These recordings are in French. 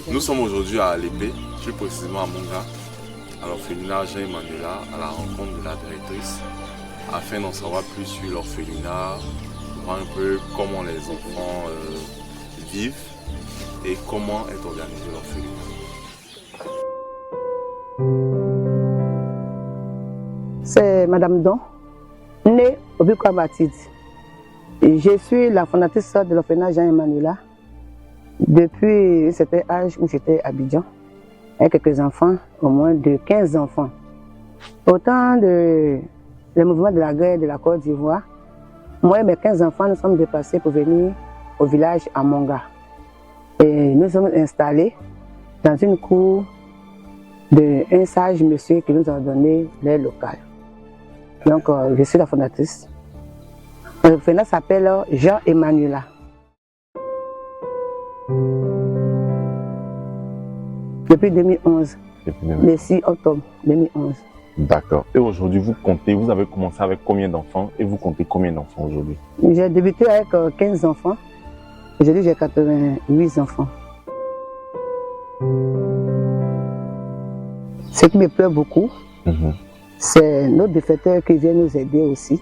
Nous sommes aujourd'hui à Alépé, plus précisément à Monga, à l'orphelinat Jean-Emmanuela, à la rencontre de la directrice, afin d'en savoir plus sur l'orphelinat, voir un peu comment les enfants vivent et comment est organisé l'orphelinat. C'est Madame Don, née au Bukwa-Batid. Je suis la fondatrice de l'orphelinat Jean-Emmanuela depuis un certain âge où j'étais à Abidjan, avec quelques enfants, au moins de 15 enfants. Au temps le mouvement de la guerre de la Côte d'Ivoire, moi et mes 15 enfants, nous sommes déplacés pour venir au village à Monga. Et nous sommes installés dans une cour d'un sage monsieur qui nous a donné l'air local. Donc, je suis la fondatrice. L'orphelinat s'appelle Jean-Emmanuela. Depuis 2011, le 6 octobre 2011. D'accord. Et aujourd'hui, vous avez commencé avec combien d'enfants et vous comptez combien d'enfants aujourd'hui? J'ai débuté avec 15 enfants. Aujourd'hui, j'ai 88 enfants. Ce qui me plaît beaucoup, c'est notre bienfaiteur qui vient nous aider aussi,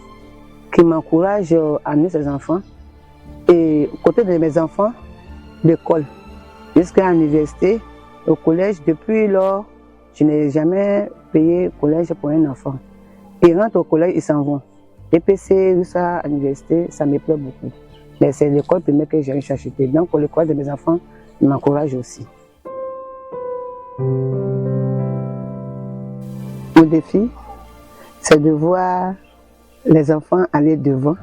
qui m'encourage à amener ses enfants. Et côté de mes enfants, l'école, jusqu'à l'université, au collège, depuis lors, je n'ai jamais payé le collège pour un enfant. Ils rentrent au collège, ils s'en vont. EPC, tout ça, à l'université, ça me plaît beaucoup. Mais c'est l'école primaire que j'ai acheté. Donc, pour l'école de mes enfants, ils m'encouragent aussi. Le défi, c'est de voir les enfants aller devant.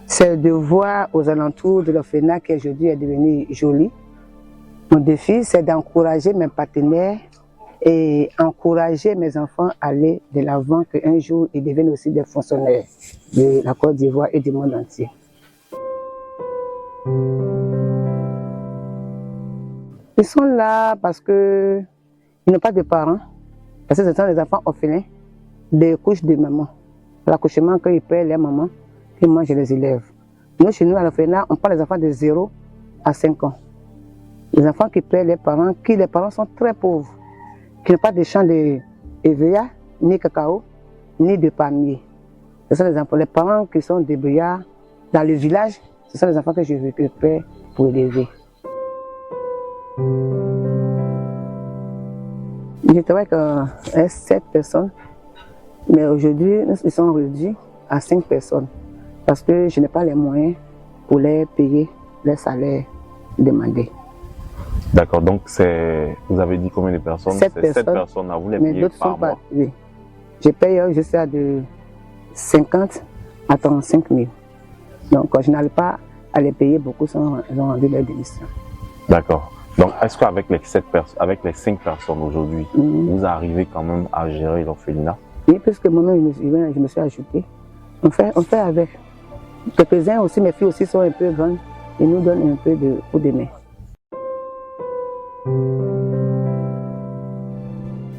C'est de voir aux alentours de l'orphelinat qui aujourd'hui est devenu joli. Mon défi, c'est d'encourager mes partenaires et encourager mes enfants à aller de l'avant, qu'un jour ils deviennent aussi des fonctionnaires de la Côte d'Ivoire et du monde entier. Ils sont là parce qu'ils n'ont pas de parents, parce que ce sont des enfants orphelins, des couches de maman. L'accouchement, quand ils perdent les mamans, et moi je les élève. Nous, chez nous, à l'orphelinat, on parle des enfants de 0 à 5 ans. Les enfants qui perdent les parents sont très pauvres, qui n'ont pas de champ de EVA, ni cacao, ni de palmier. Ce sont les parents qui sont débrouillards dans le village, ce sont les enfants que je récupère pour élever. Je travaille avec 7 personnes, mais aujourd'hui, ils sont réduits à 5 personnes parce que je n'ai pas les moyens pour les payer les salaires demandés. D'accord, donc vous avez dit combien de personnes? 7 personnes à vous les payer par mois? Oui. Je paye jusqu'à de 50 à 35 000. Donc je n'arrive pas à les payer beaucoup, ils ont rendu leur démission. D'accord. Donc est-ce qu'avec les 5 personnes aujourd'hui, vous arrivez quand même à gérer l'orphelinat? Oui, puisque moi-même je me suis ajouté. On fait avec. Quelques-uns aussi, mes filles aussi sont un peu grandes et nous donnent un peu de coup de main.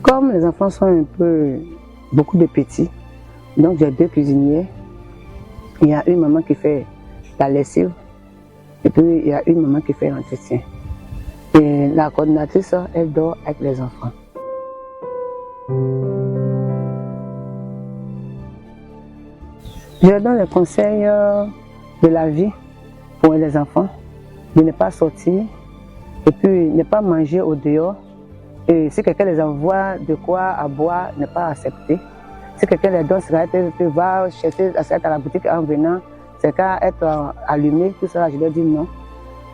Comme les enfants sont beaucoup de petits, donc j'ai 2 cuisinières. Il y a une maman qui fait la lessive et puis il y a une maman qui fait l'entretien. Et la coordinatrice, elle dort avec les enfants. Je leur donne les conseils de la vie pour les enfants, de ne pas sortir et puis ne pas manger au dehors. Et si quelqu'un les envoie de quoi à boire, ne pas accepter. Si quelqu'un les donne cigarette, va chercher la cigarette à la boutique en venant, c'est qu'à être allumé, tout ça, je leur dis non.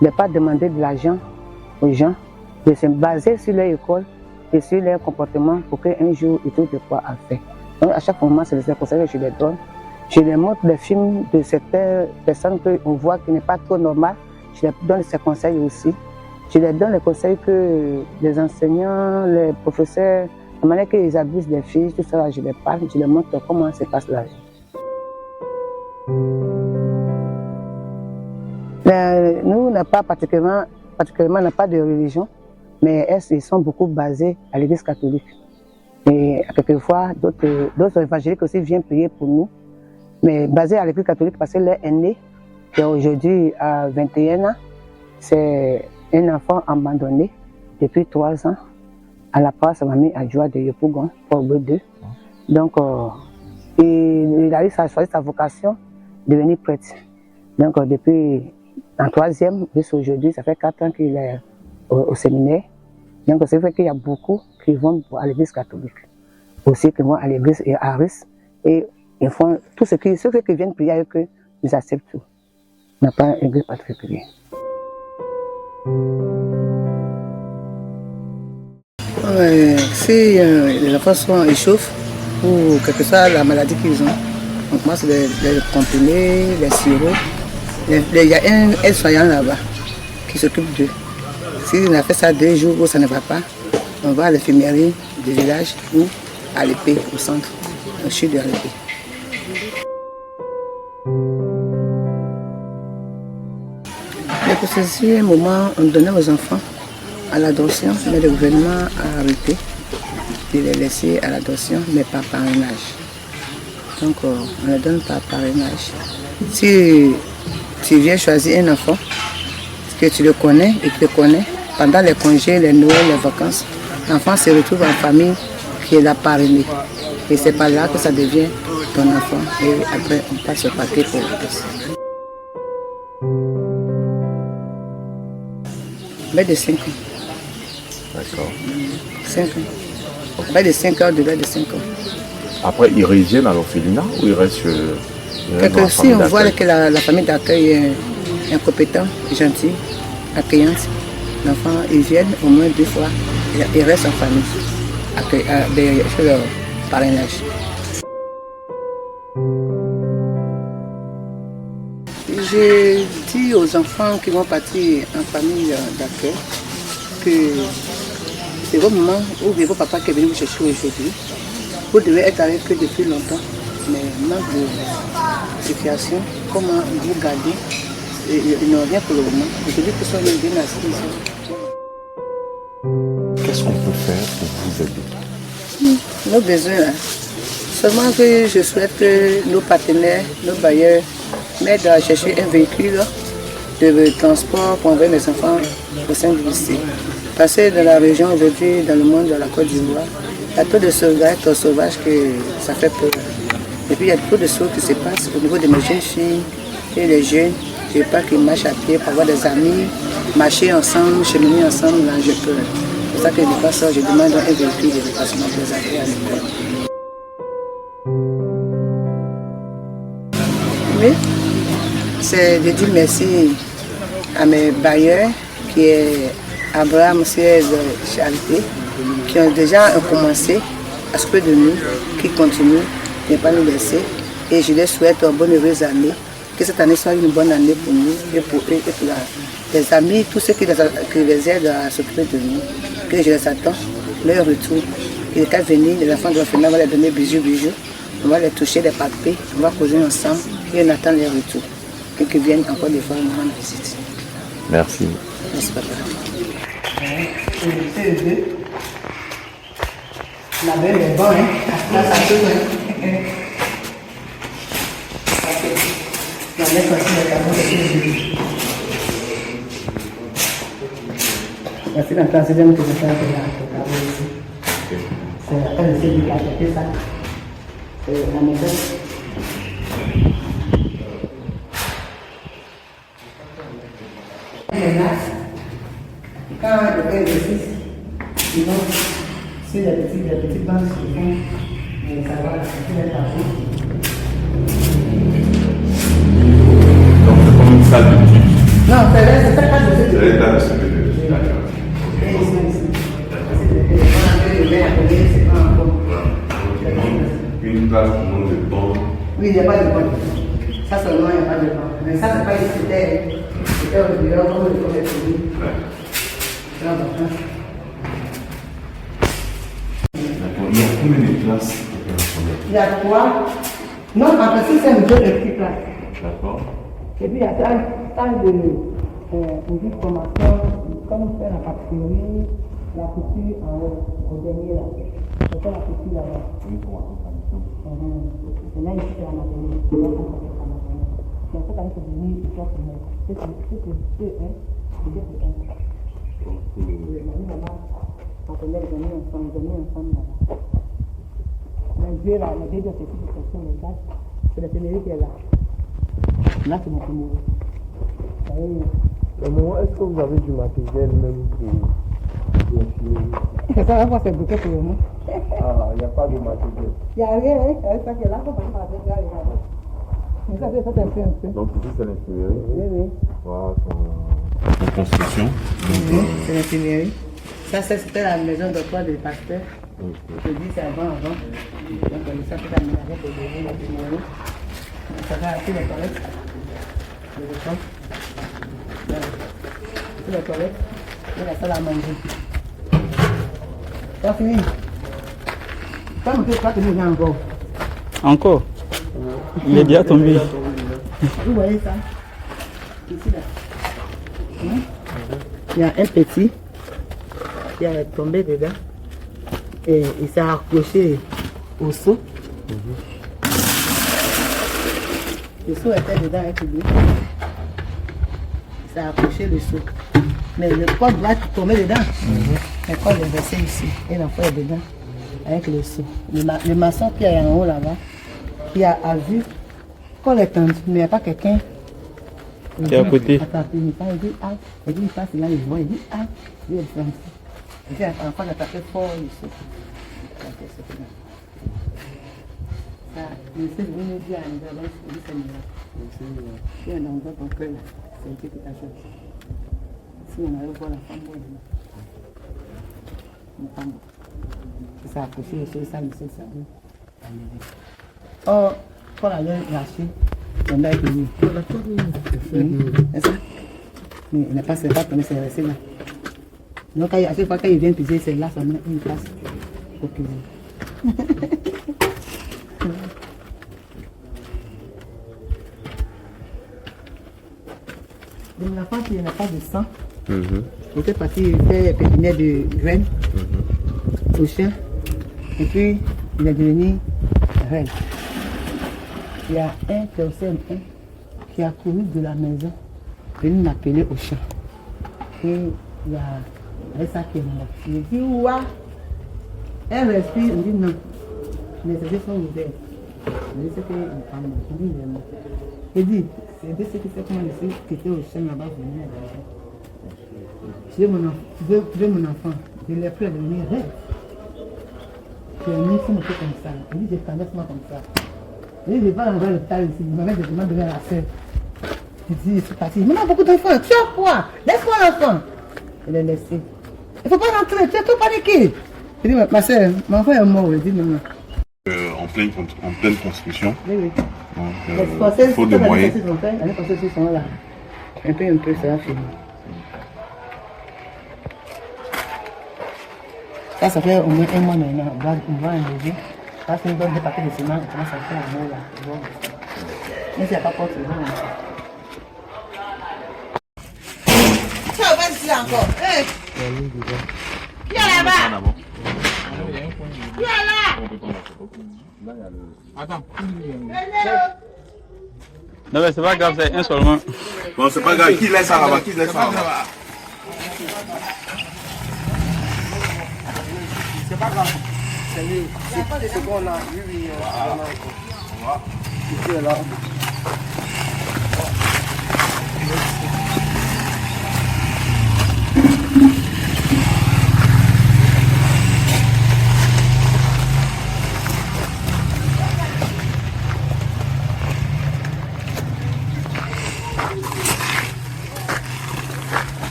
Ne pas demander de l'argent aux gens, de se baser sur leur école et sur leur comportement pour qu'un jour ils trouvent de quoi à faire. Donc à chaque moment, c'est les conseils que je les donne. Je les montre des films de certaines personnes qu'on voit qui n'est pas trop normal. Je leur donne ces conseils aussi. Je leur donne les conseils que les enseignants, les professeurs La manière qu'ils abusent des filles, tout ça, je les parle, je leur montre comment se passe la vie. Nous, on n'a pas particulièrement n'a pas de religion, mais ils sont beaucoup basés à l'église catholique. Et quelquefois, d'autres évangéliques aussi viennent prier pour nous, mais basés à l'église catholique parce que leur aîné, qui est aujourd'hui à 21 ans, c'est un enfant abandonné depuis 3 ans à la place de mamie à Joie de Yopougon, pour B2. Donc, il a choisi sa vocation de devenir prêtre. Donc, depuis en 3e, jusqu'aujourd'hui, ça fait 4 ans qu'il est au séminaire. Donc, c'est vrai qu'il y a beaucoup qui vont à l'église catholique, aussi qui vont à l'église Aris, et ils font tout ce qui, ceux qui viennent prier avec eux, ils acceptent tout. On n'a pas une église particulière. Si les enfants sont échauffés, ou quelle que soit la maladie qu'ils ont, on commence les comprimés, les sirops. Il y a un aide-soignant là-bas qui s'occupe d'eux. Si on a fait ça 2 jours où ça ne va pas, on va à l'infirmerie du village ou à l'épée, au centre, au chute de l'épée. Pour ceci, un moment, on donnait aux enfants à l'adoption, mais le gouvernement a arrêté de les laisser à l'adoption, mais pas par parrainage. Donc, on les donne par parrainage. Si tu viens choisir un enfant, que tu le connais et tu le connais, pendant les congés, les Noëls, les vacances, l'enfant se retrouve en famille qui l'a parrainé. Et c'est par là que ça devient ton enfant. Et après, on passe au paquet pour le reste. De 5 ans. D'accord. 5 ans. Pas de 5 ans, au-delà de 5 ans. Après, ils reviennent à l'orphelinat ou ils restent si on voit que la famille d'accueil est incompétente, gentille, accueillante, l'enfant, ils viennent au moins 2 fois. Ils restent en famille, sur leur parrainage. Je dis aux enfants qui vont partir en famille d'accueil que c'est vos mamans ou vos papas qui est venu vous chercher aujourd'hui. Vous devez être avec eux depuis longtemps, mais manque de situation, comment vous garder, ils n'ont rien pour le moment. Aujourd'hui, qu'ils sont bien assis. Qu'est-ce qu'on peut faire pour vous aider? Nos besoins, seulement que je souhaite que nos partenaires, nos bailleurs, m'aident à chercher un véhicule de transport pour envoyer mes enfants au sein du lycée. Parce que dans la région aujourd'hui, dans le monde de la Côte d'Ivoire, il y a trop de sauvages que ça fait peur. Et puis il y a trop de choses qui se passent au niveau de mes jeunes filles et les jeunes. Je ne veux pas qu'ils marchent à pied pour avoir des amis, marcher ensemble, cheminer ensemble, là j'ai peur. C'est pour ça que de toute façon, je demande un véhicule de déplacement pour les enfants à l'école. Oui, c'est de dire merci à mes bailleurs, qui est Abraham Siège Charité, qui ont déjà commencé à s'occuper de nous, qui continuent de ne pas nous laisser. Et je leur souhaite une bonne heureuse année, que cette année soit une bonne année pour nous et pour eux et pour les amis, tous ceux qui les aident à s'occuper de nous, que je les attends, leur retour. Et quand venir, les enfants de l'orphelinat, on va leur donner bisous, on va les toucher, les palper, on va causer ensemble et on attend leur retour. Et qu'ils viennent encore des fois nous rendre visite. Merci. Merci papa. La belle est bonne, là ça peut. La belle c'est la classe de que je fais ici. C'est la peine de c'est ça. C'est la méthode. Quand le père exercice, sinon, si les petites bandes se font, ça va, c'est les parties. Donc c'est comme une salle d'études. Non, c'est pas de C'est l'état de ce que d'accord. Une classe pour monde de banc. Oui, il n'y a pas de banc. Ça seulement, il n'y a pas de banc. Mais ça, c'est pas une c'était au bureau, comme le premier pays. C'est important. Il y a combien de classes opérationnelles? Il y a 3. Non, en principe, c'est une petite classe. D'accord. Et puis, il y a tant de formation, comme faire la pâtisserie, la couture en haut, au dernier là. C'est la couture là-bas. Une formation tradition. Et là, ici, c'est la maternelle. C'est là qu'on fait la maternelle. Mais cette année, c'est devenu une classe primaire. C'est un. Maternelle, ils ont mis ensemble là-bas. Les deux là, les deux c'est de section légale. C'est la télé qui est là. Là, c'est mon premier. Maman, est-ce que vous avez du matériel même pour filmer? Ça va voir, c'est bloqué pour le moment. Ah, il n'y a pas de matériel. Il n'y a rien, avec ça qui est là, faut pas faire la tête. Mais ça, c'est un peu. Donc ici c'est l'imprimerie. Oui. Voilà, en construction. C'est l'imprimerie. Ça, c'était la maison de toi des pasteurs. Je dis, c'est avant. Donc, ça, c'est la maison pour devenir l'imprimerie. Ça va appuyer les toilettes. Les toilettes. Et la salle à manger. Ça fini. Ça me fait pas que nous encore. Encore? Il est déjà tombé. Vous voyez ça? Ici là. Il y a un petit qui est tombé dedans et il s'est accroché au seau. Le seau était dedans avec lui. Il s'est accroché le seau. Mais le corps doit tomber dedans. Le corps est versé ici et l'enfant est dedans avec le seau. Le maçon qui est en haut là-bas, qui a vu qu'on est tendu, mais il n'y a pas quelqu'un. Qui est à côté. Attends, il dit, ah, il dit, il passe là, il voit, il dit, ah, il est français. Il dit, l'enfant a tapé fort ici. Ça, il s'est venu dire à nous, il dit, c'est mieux. Il y a un endroit qu'on peut là, c'est une petite chose. Si on arrive voir la femme, une femme. C'est ça, accroché, ça, monsieur, ça. Oh, quand la lèvre lâchée, on a été mis. C'est ça? Mais il n'a pas tombé, c'est resté là. Donc, à chaque fois qu'il vient piser, c'est là, ça met une place pour piser. Donc, la femme qui n'a pas de sang, il était parti faire pépinière de graines au chien. Et puis, il est devenu reine. Il y a un personne qui a couru de la maison, venu m'appeler au champ. Et il y a ça qui est là. Il dit, ouah, elle respire, il dit non. Mais ses yeux sont ouverts. Il dit, c'est qu'il est pas mort. Il dit, il est mort. Il dit, c'est de ce qui fait comment je suis quitté au champ là-bas, venu à la tu veux mon enfant, je l'ai pris à devenir reine. Tu as mis son comme ça. Il dit, je traverse moi comme ça. Il dit, je vais enlever le tas ici. Il m'avait demandé de la sœur. Il dit, je suis parti. Mais on a beaucoup d'enfants. Tu as quoi? Laisse-moi l'enfant. Il l'a laissé. Il ne faut pas rentrer. Tu es trop paniqué. Il dit, ma sœur, mon enfant est mort. Il dit, non. En pleine construction. Oui. Donc, Il faut des moyens. L'année passée, ils sont là. Un peu, ça va finir. Ça fait au moins un mois maintenant. On va enlever. Parce qu'on donne des papiers de ciment, on commence à faire un mot là. Mais s'il n'y a pas de porte, c'est bon. Tu vas ici encore. Qui est là-bas? Qui est là? Attends. Non mais c'est pas grave, c'est un seulement. Bon, c'est pas grave. Qui laisse ça là-bas? Qui laisse ça là-bas? C'est pas grave. C'est ce qu'on a. Oui. Ici et là.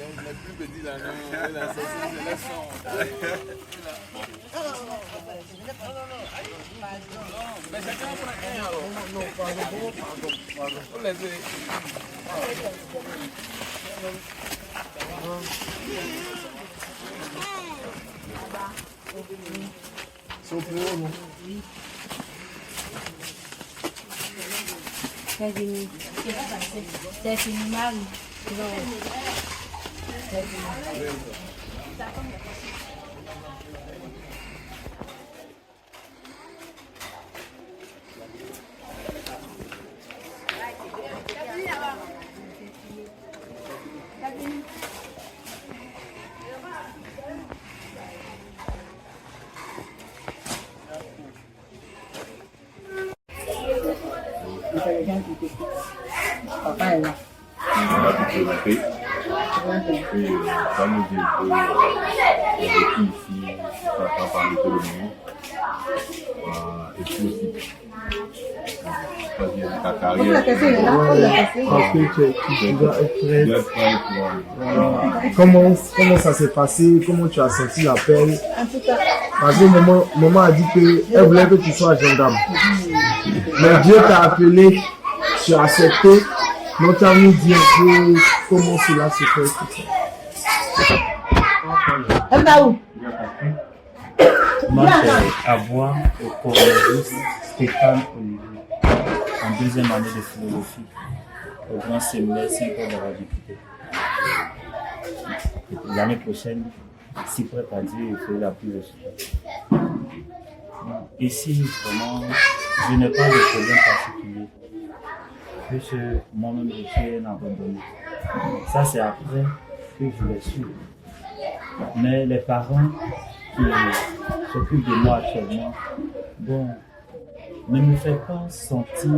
Les plus petits là, non, la saucisse, c'est la sang. Mais chacun prend un alors. Non, pardon. Faut laisser. C'est au plus haut, non? C'est fini. C'est fini, Marie. C'est fini. Papa est là. Et ça nous dit un peu vécu ici, papa parle tout le monde. Et puis aussi, ta carrière. Parce que tu dois être prêt. Voilà. Comment ça s'est passé? Comment tu as senti l'appel? Parce que maman a dit qu'elle voulait que tu sois gendarme. Mais Dieu t'a appelé, tu as accepté. Donc tu as nous dit un peu comment cela se fait. Moi, c'est Aboua au Cornelius Stéphane Olivier, en deuxième année de philosophie, au grand séminaire 5 ans de la députée. L'année prochaine, si prêt à Dieu, il faut la plus de suite. Ici, vraiment, je n'ai pas de problème particulier, puisque mon nourriture est abandonnée. Ça, c'est après que je l'ai su. Mais les parents qui s'occupent de moi actuellement, bon, ne me fait pas sentir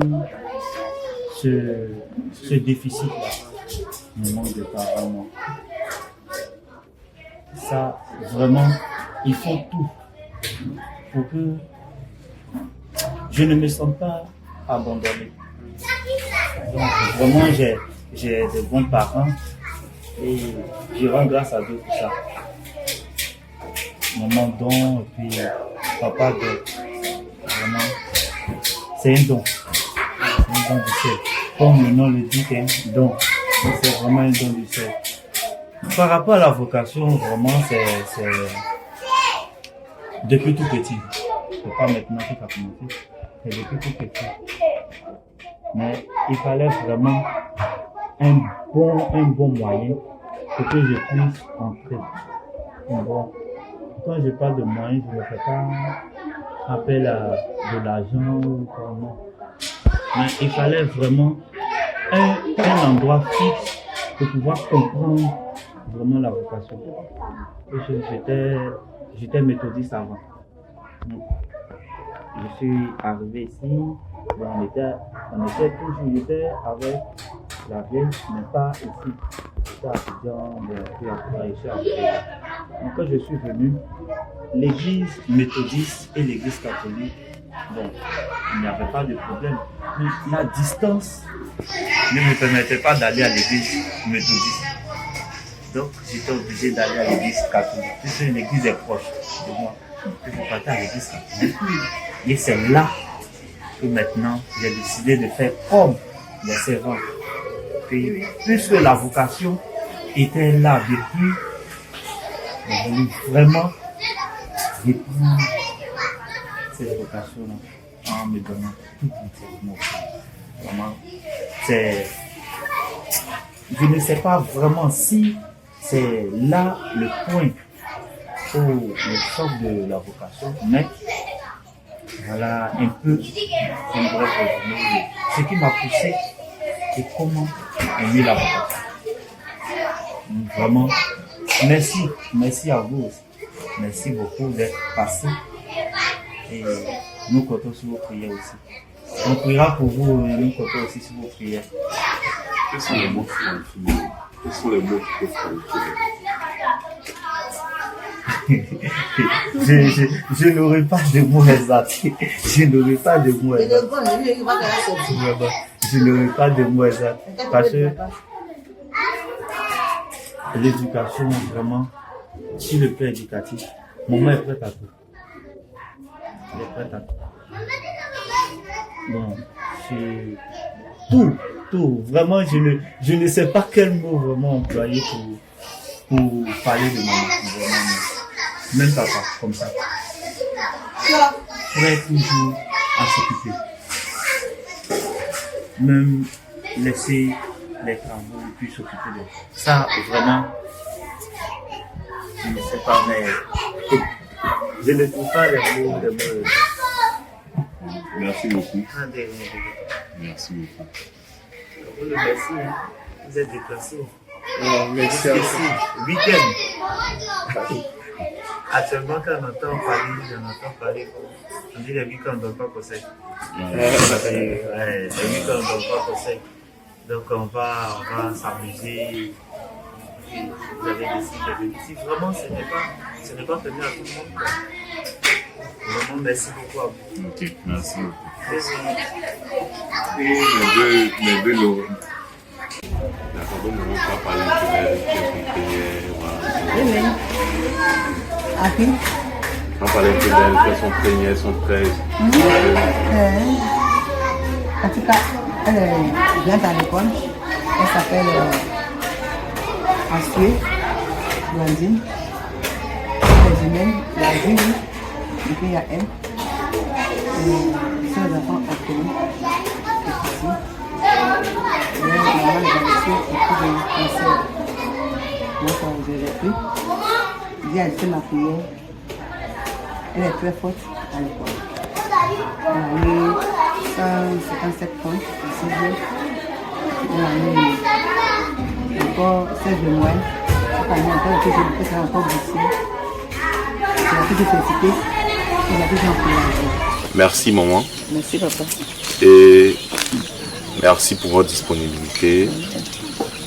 ce déficit-là, le manque de parents. Moi. Ça, vraiment, ils font tout pour que je ne me sente pas abandonné. Donc, vraiment, j'ai de bons parents et je rends grâce à Dieu pour ça. Maman don et puis papa don. Vraiment, c'est un don. C'est un don du ciel. Comme le nom le dit, c'est un don. C'est vraiment un don du ciel. Par rapport à la vocation, vraiment, c'est depuis tout petit. C'est pas maintenant que ça a commencé. C'est depuis tout petit. Mais il fallait vraiment un bon moyen pour que je puisse entrer. Bon. Quand je parle de moyens, je ne fais pas appel à de l'argent ou comment. Mais il fallait vraiment un endroit fixe pour pouvoir comprendre vraiment la vocation. J'étais méthodiste avant. Donc, je suis arrivé ici, on était toujours avec la vieille, mais pas ici. J'étais étudiant, puis après je suis arrivé. Donc quand je suis venu, l'église méthodiste et l'église catholique, bon, il n'y avait pas de problème. Mais la distance ne me permettait pas d'aller à l'église méthodiste. Donc j'étais obligé d'aller à l'église catholique, puisque l'église est proche de moi. Je partais à l'église catholique. Et c'est là que maintenant j'ai décidé de faire comme les servants. Puis, puisque la vocation était là depuis, j'ai voulu vraiment reprendre cette vocation-là en me donnant tout entièrement. Vraiment, je ne sais pas vraiment si c'est là le point où le choc de la vocation, mais voilà un peu un bref résumé de ce qui m'a poussé et comment aimer la vocation. Donc, vraiment, merci à vous aussi. Merci beaucoup d'être passé et nous comptons sur vos prières aussi. On priera pour vous et nous comptons aussi sur vos prières. Quels sont les mots qui ont fini? Quels sont les mots qui peuvent je n'aurai pas de mots exacts. Je n'aurai pas de mots exacts. Je n'aurai pas de mots exacts. Parce que l'éducation, vraiment, sur le plan éducatif, maman est prête à tout. Elle est prête à tout. Bon, c'est tout. Vraiment, je ne sais pas quel mot vraiment employer pour parler de maman. Vraiment, même papa, comme ça. Prêt toujours à s'occuper. Même laisser les travaux et puis s'occuper de ça. Vraiment, je ne sais pas, mais je ne trouve pas les mots. Merci beaucoup. Ah, Merci beaucoup. vous le merci, hein. Vous êtes déplacé. Merci à vous. Week-end. Actuellement, quand on entend parler, on dit les week-ends, on ne donne pas conseil. Les week-ends, on ne donne pas conseil. Donc, on va s'amuser. Vous avez décidé de venir ici. Vraiment, ce n'est pas permis à tout le monde. Quoi. Vraiment, merci beaucoup à vous. Ok, merci beaucoup. Désolé. Et mes deux Laurent. D'accord, donc on va parler de son prière, voilà. Aquí. On va parler un peu d'elle, faire son prière, son prêtre. En tout cas, elle vient à l'école. Elle s'appelle Assué, Blandine. Les humaines, il y a Julie, et puis il y a elle. Ce sont les enfants appelés. Ici. Et maman les a laissés au cours de conseil. Donc, je l'ai pris. Elle fait ma prière. Elle est très forte à l'école. Elle a eu 157 points en 6 Elle a eu encore 16 de moyenne. Cette année encore, elle a encore bossé. Elle a pu se féliciter. Elle a pu s'encourager. Merci maman. Merci papa. Et merci pour votre disponibilité.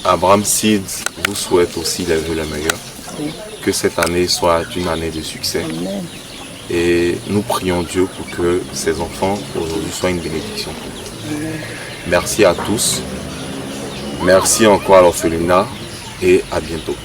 Abraham Seeds vous souhaite aussi les vœux les meilleurs. Oui. Que cette année soit une année de succès. Amen. Et nous prions Dieu pour que ces enfants aujourd'hui soient une bénédiction. Merci à tous. Merci encore à l'orphelinat et à bientôt.